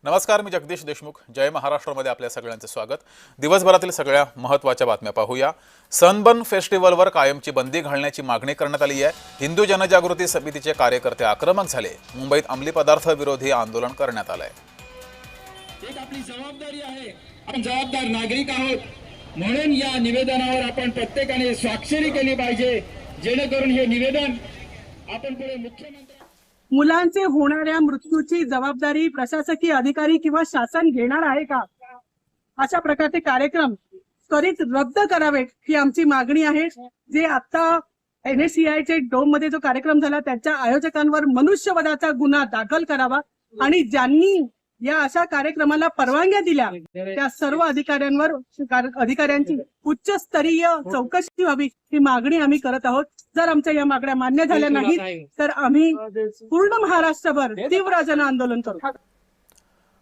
नमस्कार, मी जगदीश देशमुख. जय महाराष्ट्रमध्ये आपल्या सगळ्यांचे स्वागत. दिवसभरातील सगळ्या महत्त्वाच्या बातम्या पाहूया. सनबर्न फेस्टिवलवर कायमची बंदी घालण्याची मागणी करण्यात आली आहे. हिंदू जनजागृती समितीचे कार्यकर्ते आक्रमक झाले. मुंबईत अंमली पदार्थ विरोधी आंदोलन करण्यात आलंय. एक आपली जबाबदारी आहे. आपण जबाबदार नागरिक आहोत, म्हणून या निवेदनावर आपण प्रत्येकाने स्वाक्षरी केली पाहिजे, जेणेकरून हे निवेदन आपण पुढे मुख्यमंत्री मुलांचे होणाऱ्या मृत्यूची जबाबदारी प्रशासकीय अधिकारी किंवा शासन घेणार आहे का? अशा प्रकारचे कार्यक्रम त्वरित रद्द करावेत ही आमची मागणी आहे. जे आता NSCI डोम मध्ये जो कार्यक्रम झाला त्याच्या आयोजकांवर मनुष्यवधाचा गुन्हा दाखल करावा आणि ज्यांनी या अशा कार्यक्रमाला परवानग्या दिल्या त्या सर्व अधिकाऱ्यांची उच्चस्तरीय चौकशी व्हावी ही मागणी आम्ही करत आहोत. जर आमच्या या मागण्या मान्य झाल्या नाहीत तर आम्ही पूर्ण महाराष्ट्रभर तीव्र जन आंदोलन करू.